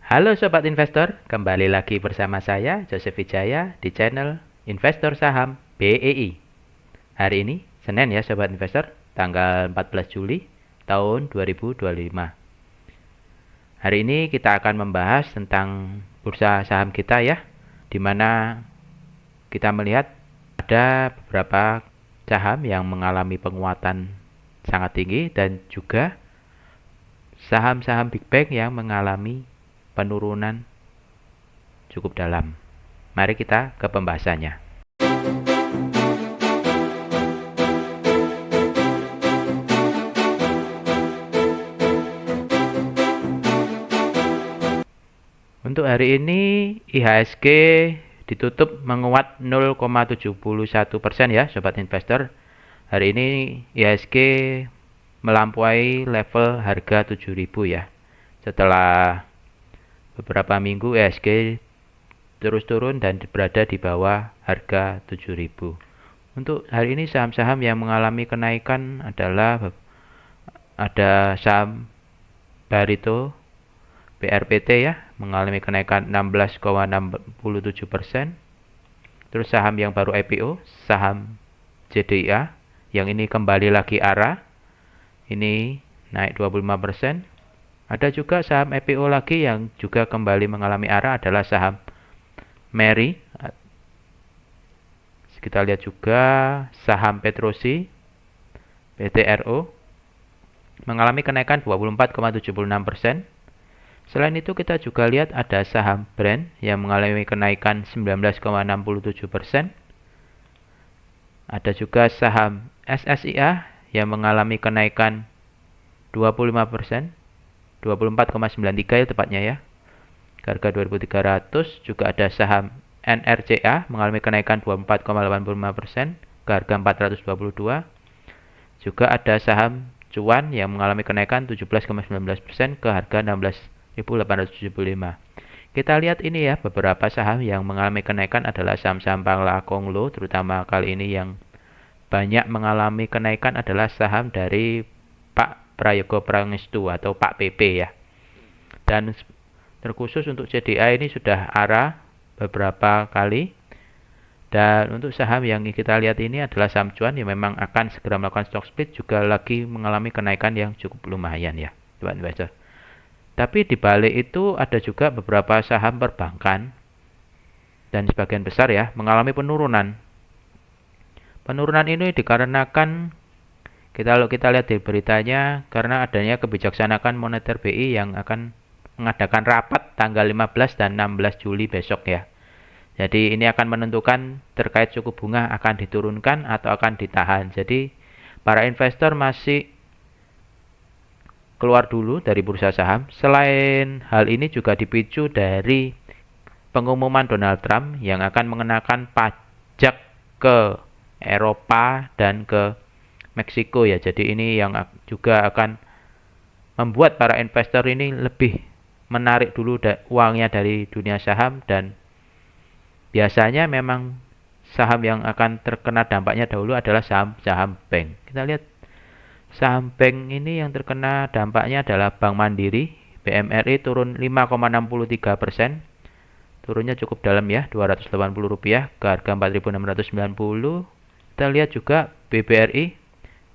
Halo Sobat Investor, kembali lagi bersama saya Joseph Wijaya di channel Investor Saham BEI. Hari ini Senin ya Sobat Investor, tanggal 14 Juli tahun 2025. Hari ini kita akan membahas tentang bursa saham kita ya, di mana kita melihat ada beberapa saham yang mengalami penguatan sangat tinggi dan juga saham-saham Big Bank yang mengalami penurunan cukup dalam. Mari kita ke pembahasannya. Untuk hari ini IHSG ditutup menguat 0,71% ya Sobat Investor. Hari ini IHSG melampaui level harga 7.000 ya. Setelah beberapa minggu IHSG terus turun dan berada di bawah harga 7.000. Untuk hari ini saham-saham yang mengalami kenaikan adalah ada saham Barito BRPT ya, mengalami kenaikan 16,67%. Terus saham yang baru IPO, saham JDIA, yang ini kembali lagi arah, ini naik 25%. Ada juga saham IPO lagi yang juga kembali mengalami arah adalah saham Meri. Kita lihat juga saham Petrosi, PTRO, mengalami kenaikan 24,76%. Selain itu kita juga lihat ada saham Brand yang mengalami kenaikan 19,67%. Ada juga saham SSIA yang mengalami kenaikan 25%, 24,93 ya tepatnya ya, ke harga 2.300. Juga ada saham NRCA mengalami kenaikan 24,85% ke harga 422. Juga ada saham Cuan yang mengalami kenaikan 17,19% ke harga 16.875. Kita lihat ini ya, beberapa saham yang mengalami kenaikan adalah saham-saham Bangla Konglo, terutama kali ini yang banyak mengalami kenaikan adalah saham dari Pak Prayogo Prangestu atau Pak PP ya. Dan terkhusus untuk CDA ini sudah arah beberapa kali. Dan untuk saham yang kita lihat ini adalah saham Cuan yang memang akan segera melakukan stock split, juga lagi mengalami kenaikan yang cukup lumayan ya, Sobat Investor. Tapi di balik itu ada juga beberapa saham perbankan dan sebagian besar ya mengalami penurunan. Penurunan ini dikarenakan kalau kita lihat di beritanya karena adanya kebijaksanaan moneter BI yang akan mengadakan rapat tanggal 15 dan 16 Juli besok ya. Jadi ini akan menentukan terkait suku bunga akan diturunkan atau akan ditahan. Jadi para investor masih keluar dulu dari bursa saham. Selain hal ini juga dipicu dari pengumuman Donald Trump yang akan mengenakan pajak ke Eropa dan ke Meksiko ya. Jadi ini yang juga akan membuat para investor ini lebih menarik dulu uangnya dari dunia saham, dan biasanya memang saham yang akan terkena dampaknya dahulu adalah saham-saham bank. Kita lihat saham bank ini yang terkena dampaknya adalah Bank Mandiri. BMRI turun 5,63%. Turunnya cukup dalam ya, Rp280 ke harga 4.690. Kita lihat juga BBRI.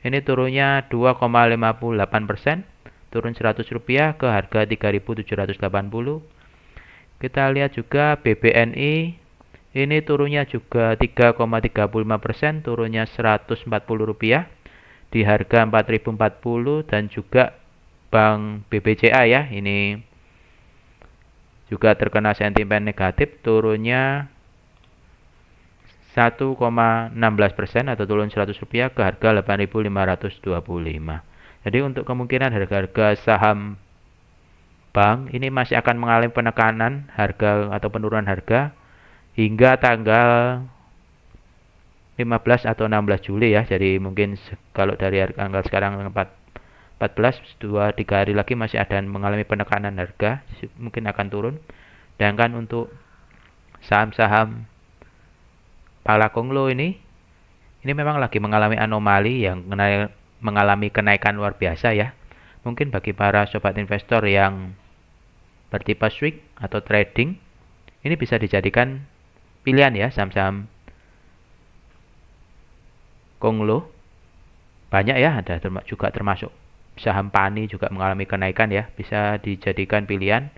Ini turunnya 2,58%. Turun Rp100 ke harga 3.780. Kita lihat juga BBNI. Ini turunnya juga 3,35%, turunnya Rp140 di harga 4.040. Dan juga Bank BBCA ya, ini juga terkena sentimen negatif, turunnya 1,16% atau turun Rp100 ke harga 8.525. Jadi untuk kemungkinan harga-harga saham bank ini masih akan mengalami penekanan harga atau penurunan harga hingga tanggal 15 atau 16 Juli ya. Jadi mungkin kalau dari tanggal sekarang 14, 2-3 hari lagi masih ada mengalami penekanan harga, mungkin akan turun. Sedangkan untuk saham-saham Pala Konglo ini memang lagi mengalami anomali yang mengalami kenaikan luar biasa ya. Mungkin bagi para sobat investor yang bertipe swing atau trading, ini bisa dijadikan pilihan ya, saham-saham Konglo. Banyak ya, ada juga termasuk saham Pani juga mengalami kenaikan ya, bisa dijadikan pilihan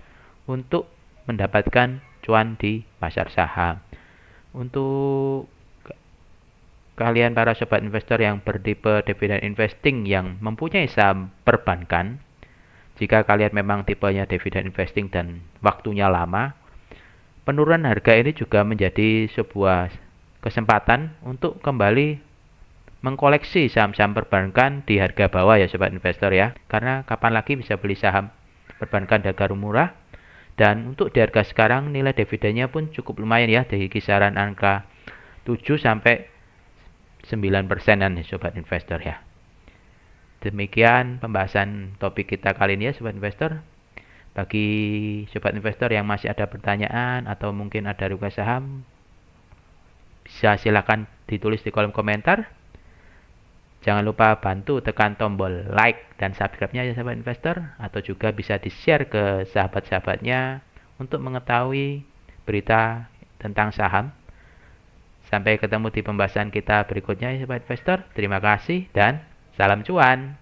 untuk mendapatkan cuan di pasar saham. Untuk kalian para sobat investor yang bertipe dividend investing yang mempunyai saham perbankan, jika kalian memang tipenya dividend investing dan waktunya lama, penurunan harga ini juga menjadi sebuah kesempatan untuk kembali mengkoleksi saham-saham perbankan di harga bawah ya sobat investor ya. Karena kapan lagi bisa beli saham perbankan di harga murah, dan untuk di harga sekarang nilai dividennya pun cukup lumayan ya, dari kisaran angka 7 sampai 9%-an ya sobat investor ya. Demikian pembahasan topik kita kali ini ya sobat investor. Bagi sobat investor yang masih ada pertanyaan atau mungkin ada request saham, bisa silakan ditulis di kolom komentar. Jangan lupa bantu tekan tombol like dan subscribe-nya ya sahabat investor, atau juga bisa di-share ke sahabat-sahabatnya untuk mengetahui berita tentang saham. Sampai ketemu di pembahasan kita berikutnya ya sahabat investor. Terima kasih dan salam cuan.